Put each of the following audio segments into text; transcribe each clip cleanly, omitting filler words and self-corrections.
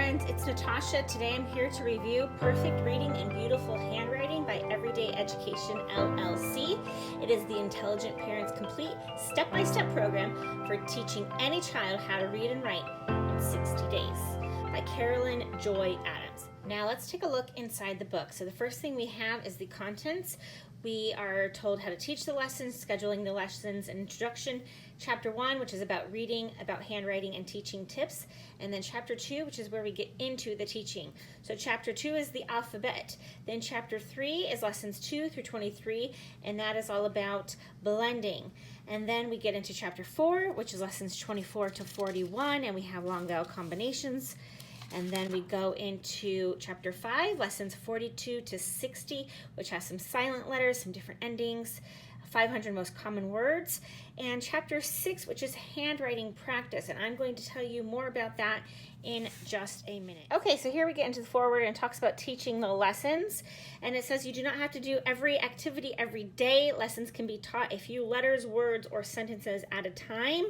friends, it's Natasha. Today I'm here to review Perfect Reading and Beautiful Handwriting by Everyday Education LLC. It is the Intelligent Parents Complete step-by-step program for teaching any child how to read and write in 60 days by Carolyn Joy Adams. Now let's take a look inside the book. So the first thing we have is the contents. We are told how to teach the lessons, scheduling the lessons, and introduction. Chapter 1, which is about reading, about handwriting and teaching tips. And then Chapter 2, which is where we get into the teaching. So Chapter 2 is the alphabet. Then Chapter 3 is lessons 2 through 23, and that is all about blending. And then we get into Chapter 4, which is lessons 24 to 41, and we have long vowel combinations. And then we go into Chapter 5, lessons 42 to 60, which has some silent letters, some different endings, 500 most common words, and Chapter 6, which is handwriting practice. And I'm going to tell you more about that in just a minute. Okay, so here we get into the foreword and it talks about teaching the lessons. And it says you do not have to do every activity every day. Lessons can be taught a few letters, words, or sentences at a time.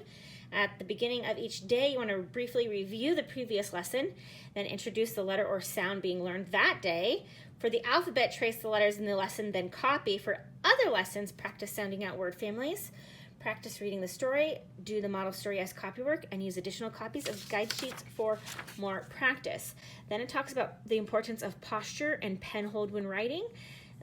At the beginning of each day, you want to briefly review the previous lesson, then introduce the letter or sound being learned that day. For the alphabet, trace the letters in the lesson, then copy. For other lessons, practice sounding out word families. Practice reading the story, do the model story as copywork, and use additional copies of guide sheets for more practice. Then it talks about the importance of posture and pen hold when writing.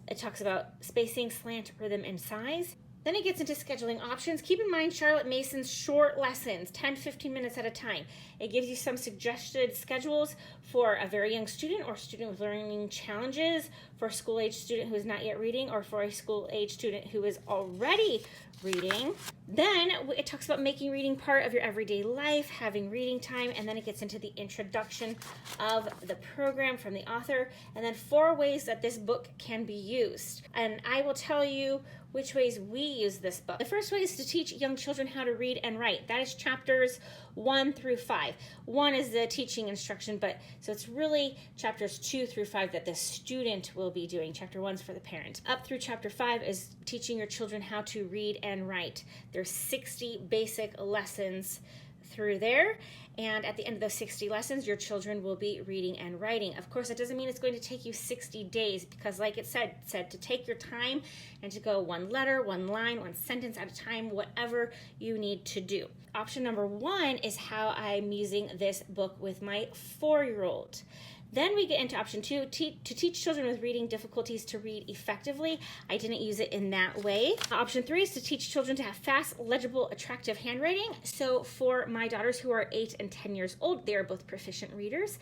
It talks about spacing, slant, rhythm, and size. Then it gets into scheduling options. Keep in mind Charlotte Mason's short lessons, 10-15 minutes at a time. It gives you some suggested schedules for a very young student or student with learning challenges, for a school-age student who is not yet reading, or for a school-age student who is already reading. Then it talks about making reading part of your everyday life, having reading time, and then it gets into the introduction of the program from the author, and then 4 ways that this book can be used. And I will tell you which ways we use this book. The first way is to teach young children how to read and write. That is chapters 1 through 5. 1 is the teaching instruction, so it's really chapters 2 through 5 that the student will be doing. Chapter 1 is for the parent. Up through chapter 5 is teaching your children how to read and write. There's 60 basic lessons through there, and at the end of those 60 lessons your children will be reading and writing. Of course, that doesn't mean it's going to take you 60 days, because like it said to take your time and to go 1 letter, 1 line, 1 sentence at a time, whatever you need to do. Option number 1 is how I'm using this book with my 4-year-old. Then we get into option 2, to teach children with reading difficulties to read effectively. I didn't use it in that way. Option 3 is to teach children to have fast, legible, attractive handwriting. So for my daughters who are 8 and 10 years old, they are both proficient readers,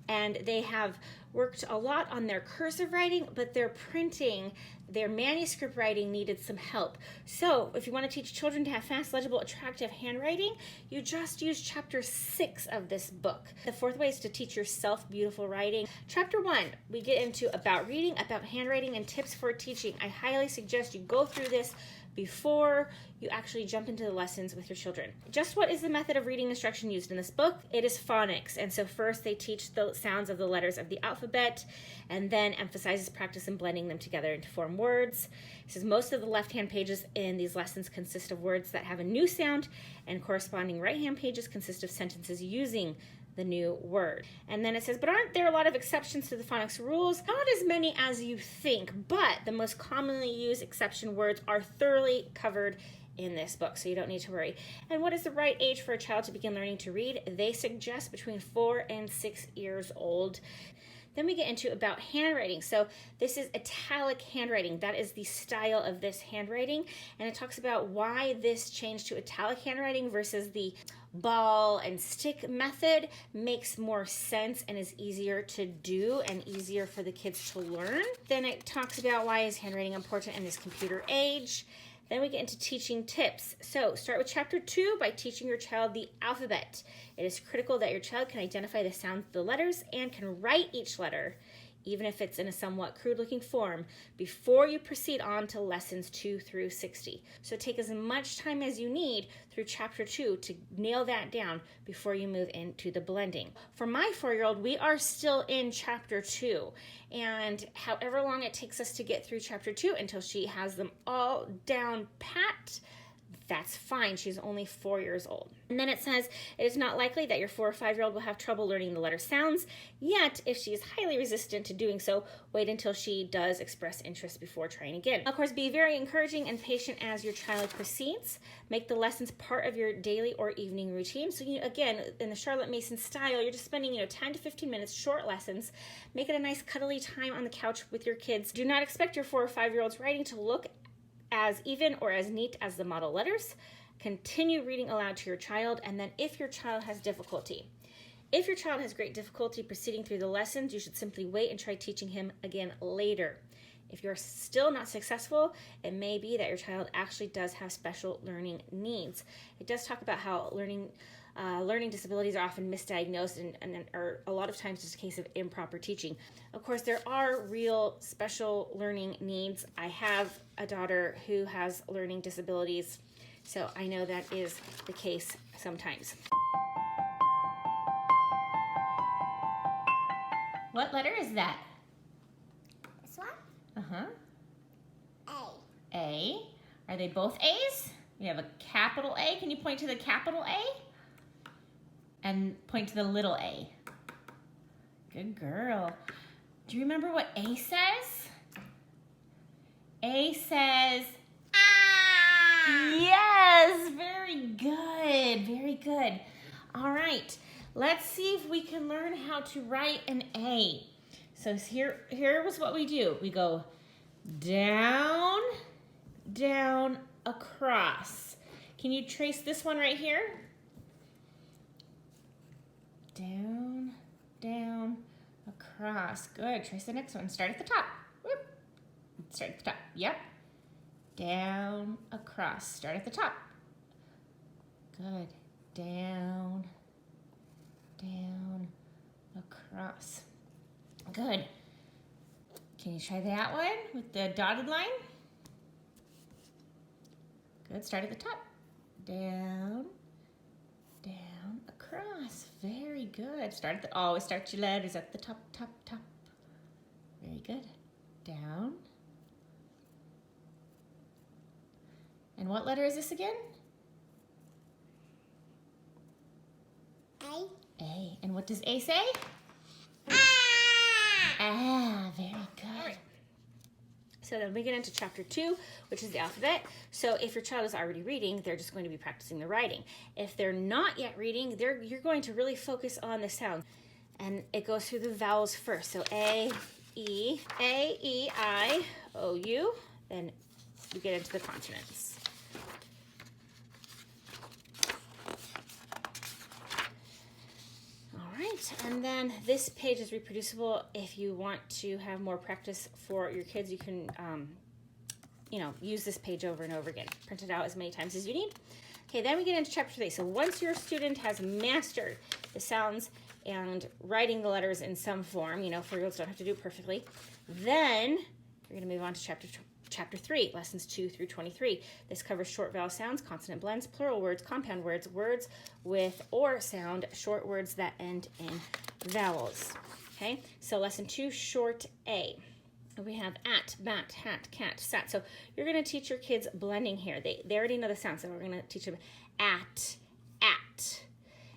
and they have worked a lot on their cursive writing, but their printing, their manuscript writing needed some help. So if you want to teach children to have fast, legible, attractive handwriting, you just use chapter 6 of this book. The 4th way is to teach yourself beautiful writing. Chapter 1, we get into about reading, about handwriting, and tips for teaching. I highly suggest you go through this before you actually jump into the lessons with your children. Just what is the method of reading instruction used in this book? It is phonics. And so first they teach the sounds of the letters of the alphabet, and then emphasizes practice in blending them together to form words. It says most of the left-hand pages in these lessons consist of words that have a new sound, and corresponding right-hand pages consist of sentences using the new word. And then it says, but aren't there a lot of exceptions to the phonics rules? Not as many as you think, but the most commonly used exception words are thoroughly covered in this book, so you don't need to worry. And what is the right age for a child to begin learning to read? They suggest between 4 and 6 years old. Then we get into about handwriting. So this is italic handwriting. That is the style of this handwriting. And it talks about why this change to italic handwriting versus the ball and stick method makes more sense and is easier to do and easier for the kids to learn. Then it talks about why is handwriting important in this computer age. Then we get into teaching tips. So start with chapter 2 by teaching your child the alphabet. It is critical that your child can identify the sounds of the letters and can write each letter, even if it's in a somewhat crude-looking form, before you proceed on to lessons 2 through 60. So take as much time as you need through chapter 2 to nail that down before you move into the blending. For my 4-year-old, we are still in chapter 2, and however long it takes us to get through chapter 2 until she has them all down pat, That's fine. She's only 4 years old. And then it says, it is not likely that your 4 or 5-year-old will have trouble learning the letter sounds. Yet, if she is highly resistant to doing so, wait until she does express interest before trying again. Of course, be very encouraging and patient as your child proceeds. Make the lessons part of your daily or evening routine. So, again, in the Charlotte Mason style, you're just spending, 10 to 15 minutes, short lessons. Make it a nice cuddly time on the couch with your kids. Do not expect your 4 or 5-year-old's writing to look as even or as neat as the model letters. Continue reading aloud to your child, and then if your child has difficulty. If your child has great difficulty proceeding through the lessons, you should simply wait and try teaching him again later. If you're still not successful, it may be that your child actually does have special learning needs. It does talk about how learning disabilities are often misdiagnosed and are a lot of times just a case of improper teaching. Of course, there are real special learning needs. I have a daughter who has learning disabilities, so I know that is the case sometimes. What letter is that? This one? Uh-huh. A. Are they both A's? We have a capital A. Can you point to the capital A? And point to the little a. Good girl. Do you remember what A says? A says, ah! Yes, very good, very good. All right, let's see if we can learn how to write an A. So here was what we do. We go down, down, across. Can you trace this one right here? Down, down, across. Good. Trace the next one. Start at the top. Whoop. Start at the top. Yep. Down, across. Start at the top. Good. Down, down, across. Good. Can you try that one with the dotted line? Good. Start at the top. Down, down, across. Very good. Always start your letters at the top, top, top. Very good. Down. And what letter is this again? A. A. And what does A say? Ah, very good. So then we get into chapter 2, which is the alphabet. So if your child is already reading, they're just going to be practicing the writing. If they're not yet reading, you're going to really focus on the sound. And it goes through the vowels first. So A, E, I, O, U. Then we get into the consonants. And then this page is reproducible. If you want to have more practice for your kids, you can, use this page over and over again. Print it out as many times as you need. Okay, then we get into chapter 3. So once your student has mastered the sounds and writing the letters in some form, 4-year-olds don't have to do it perfectly, then you're going to move on to Chapter 3, lessons 2 through 23. This covers short vowel sounds, consonant blends, plural words, compound words, words with or sound, short words that end in vowels. Okay, so lesson 2, short A. We have at, bat, hat, cat, sat. So you're going to teach your kids blending here. They already know the sound, so we're going to teach them at.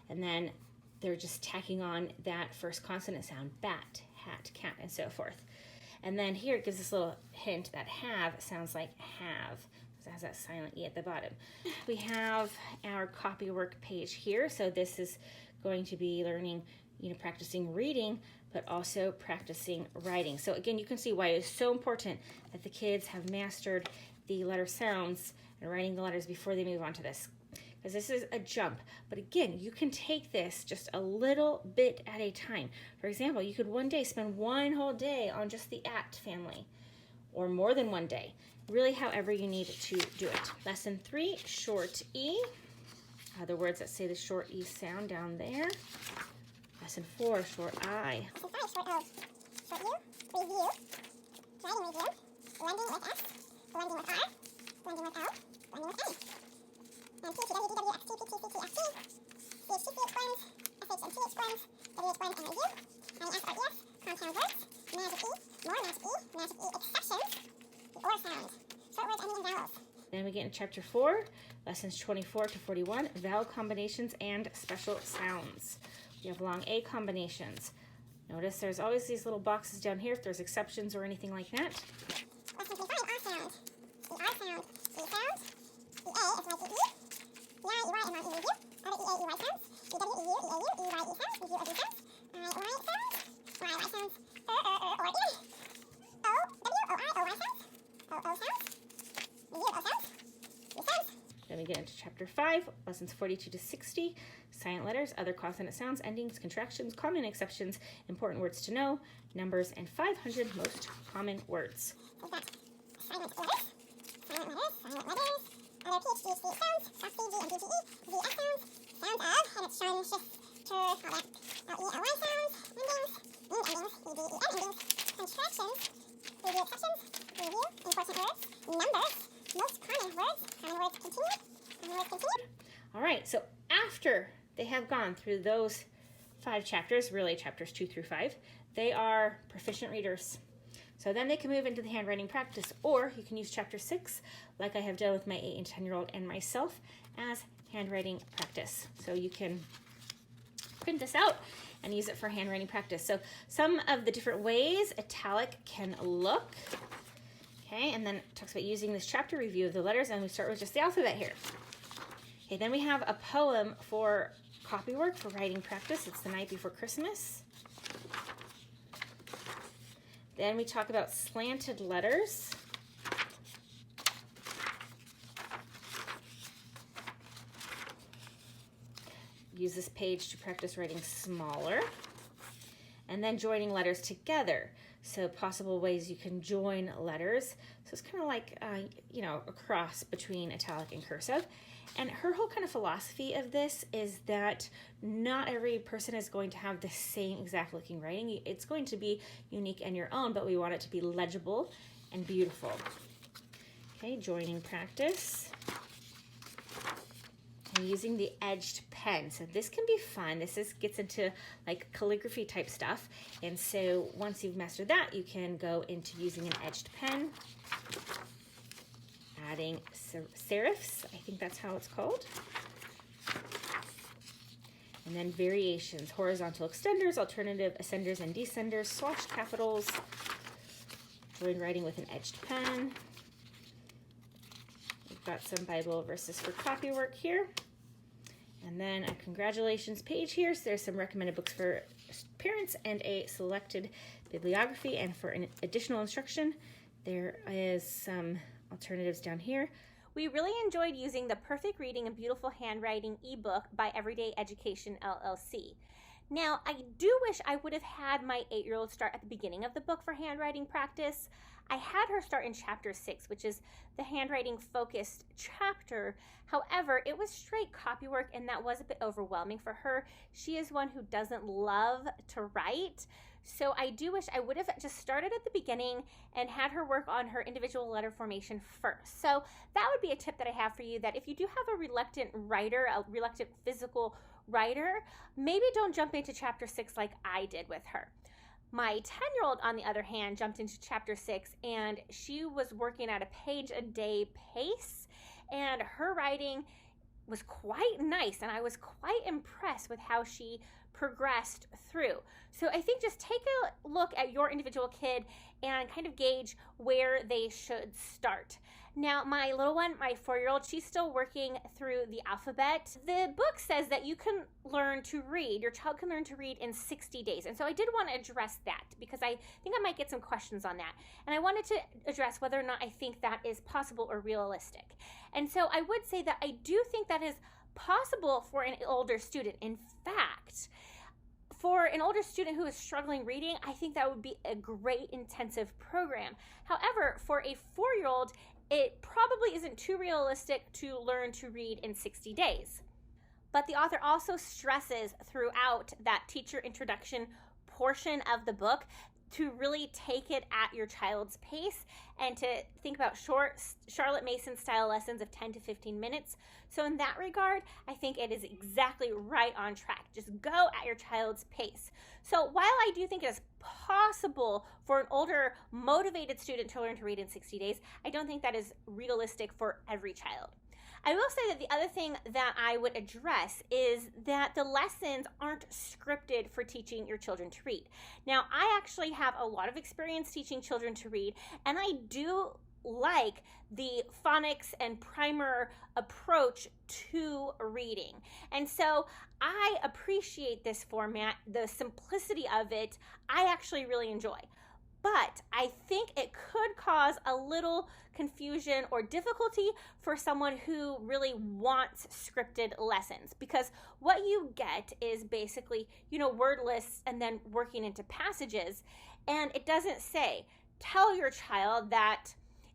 And then they're just tacking on that first consonant sound, bat, hat, cat, and so forth. And then here it gives this little hint that have sounds like have, because it has that silent E at the bottom. We have our copywork page here. So this is going to be learning, practicing reading, but also practicing writing. So again, you can see why it's so important that the kids have mastered the letter sounds and writing the letters before they move on to this. Because this is a jump. But again, you can take this just a little bit at a time. For example, you could one day spend one whole day on just the at family, or more than one day. Really, however you need to do it. Lesson 3, short E. The words that say the short E sound down there. Lesson 4, short I. Lesson 5, short O. Short U, review, writing review, blending with S, blending with R, blending with O, blending with N. And P, Q, W, D, W, X, T, P, Q, C, T, F, G, C, H, T, C, H blends, F, H, and T, H blends, W, H blends, and a U, and S, R, E, S, compound words, magic E, more magic E, exceptions, the or sound, short words ending in vowels. Then we get into chapter 4, Lessons 24 to 41, vowel combinations and special sounds. We have long A combinations. Notice there's always these little boxes down here if there's exceptions or anything like that. Lesson 25, R sound. The R sound, E sound. The A is like the E. The I, EY, and Y in review. Other EA, EY sounds. The W, EU, EAU, EYE sounds. Review of these sounds. I, Y sounds. Y sounds. Or E. O, W, OI, OY sounds. O sounds. Review of O sounds. E sounds. Then we get into chapter 5, lessons 42 to 60, silent letters, other consonant sounds, endings, contractions, common exceptions, important words to know, numbers, and 500 most common words. We've got silent letters, other PHD sounds, soft C, G, and DGE, VS sounds, sounds of, and it's showing shift, all that, LE, LY sounds, endings, endings, ED, EN endings, contractions, review exceptions, review, important words, numbers, most common words continue, common words continue. All right, so after they have gone through those 5 chapters, really chapters 2 through 5, they are proficient readers. So then they can move into the handwriting practice, or you can use chapter 6, like I have done with my 8 and 10-year-old and myself, as handwriting practice. So you can print this out and use it for handwriting practice. So some of the different ways italic can look. Okay, and then it talks about using this chapter review of the letters, and we start with just the alphabet here. Okay, then we have a poem for copywork for writing practice. It's the night before Christmas. Then we talk about slanted letters. Use this page to practice writing smaller. And then joining letters together. So possible ways you can join letters. So it's kind of like, a cross between italic and cursive. And her whole kind of philosophy of this is that not every person is going to have the same exact looking writing. It's going to be unique and your own, but we want it to be legible and beautiful. Okay, joining practice. And using the edged pen. So this can be fun. This gets into like calligraphy type stuff. And so once you've mastered that, you can go into using an edged pen. Adding serifs, I think that's how it's called. And then variations, horizontal extenders, alternative ascenders and descenders, swatch capitals, join writing with an edged pen. We've got some Bible verses for copywork here. And then a congratulations page here. So there's some recommended books for parents and a selected bibliography. And for an additional instruction, there is some alternatives down here. We really enjoyed using the Perfect Reading and Beautiful Handwriting ebook by Everyday Education LLC. Now, I do wish I would have had my 8-year-old start at the beginning of the book for handwriting practice. I had her start in chapter 6, which is the handwriting focused chapter. However, it was straight copywork, and that was a bit overwhelming for her. She is one who doesn't love to write. So I do wish I would have just started at the beginning and had her work on her individual letter formation first. So that would be a tip that I have for you, that if you do have a reluctant writer, a reluctant physical writer, maybe don't jump into chapter 6 like I did with her. My 10-year-old, on the other hand, jumped into chapter 6, and she was working at a page-a-day pace, and her writing was quite nice, and I was quite impressed with how she progressed through. So I think just take a look at your individual kid and kind of gauge where they should start. Now, my little one, my 4-year-old, she's still working through the alphabet. The book says that you can learn to read, your child can learn to read in 60 days. And so I did want to address that because I think I might get some questions on that. And I wanted to address whether or not I think that is possible or realistic. And so I would say that I do think that is possible for an older student. In fact, for an older student who is struggling reading, I think that would be a great intensive program. However, for a 4-year-old, it probably isn't too realistic to learn to read in 60 days. But the author also stresses throughout that teacher introduction portion of the book to really take it at your child's pace and to think about short Charlotte Mason style lessons of 10 to 15 minutes. So in that regard, I think it is exactly right on track. Just go at your child's pace. So while I do think it is possible for an older motivated student to learn to read in 60 days, I don't think that is realistic for every child. I will say that the other thing that I would address is that the lessons aren't scripted for teaching your children to read. Now, I actually have a lot of experience teaching children to read, and I do like the phonics and primer approach to reading. And so I appreciate this format, the simplicity of it, I actually really enjoy. But I think it could cause a little confusion or difficulty for someone who really wants scripted lessons, because what you get is basically, word lists and then working into passages, and it doesn't say, tell your child that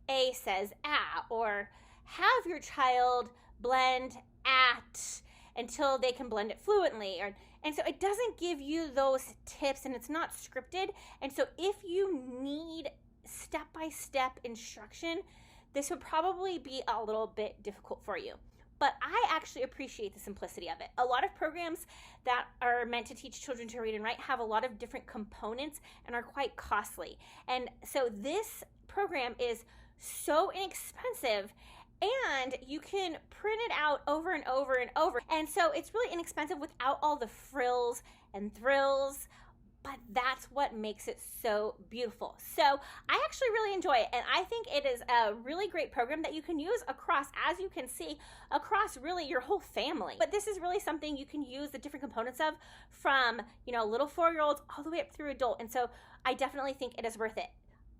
A says ah, or have your child blend at until they can blend it fluently, and so it doesn't give you those tips, and it's not scripted. And so if you need step-by-step instruction, this would probably be a little bit difficult for you. But I actually appreciate the simplicity of it. A lot of programs that are meant to teach children to read and write have a lot of different components and are quite costly. And so this program is so inexpensive, and you can print it out over and over and over. And so it's really inexpensive without all the frills and thrills, but that's what makes it so beautiful. So I actually really enjoy it, and I think it is a really great program that you can use across, as you can see, across really your whole family. But this is really something you can use the different components of from, little 4-year-olds all the way up through adult. And so I definitely think it is worth it.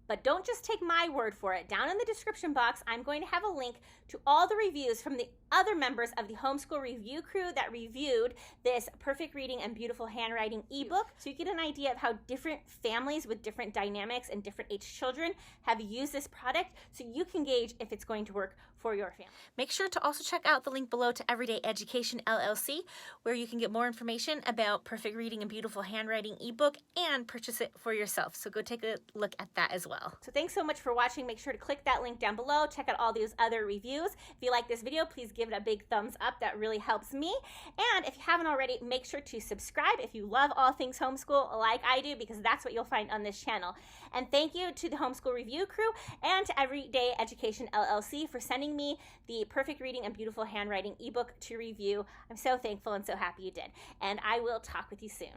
But don't just take my word for it. Down in the description box, I'm going to have a link to all the reviews from the other members of the Homeschool Review Crew that reviewed this Perfect Reading and Beautiful Handwriting ebook, so you get an idea of how different families with different dynamics and different age children have used this product, so you can gauge if it's going to work for your family. Make sure to also check out the link below to Everyday Education LLC, where you can get more information about Perfect Reading and Beautiful Handwriting ebook and purchase it for yourself. So go take a look at that as well. So thanks so much for watching. Make sure to click that link down below. Check out all these other reviews. If you like this video, please give it a big thumbs up. That really helps me. And if you haven't already, make sure to subscribe if you love all things homeschool like I do, because that's what you'll find on this channel. And thank you to the Homeschool Review Crew and to Everyday Education LLC for sending me the Perfect Reading and Beautiful Handwriting ebook to review. I'm so thankful and so happy you did. And I will talk with you soon.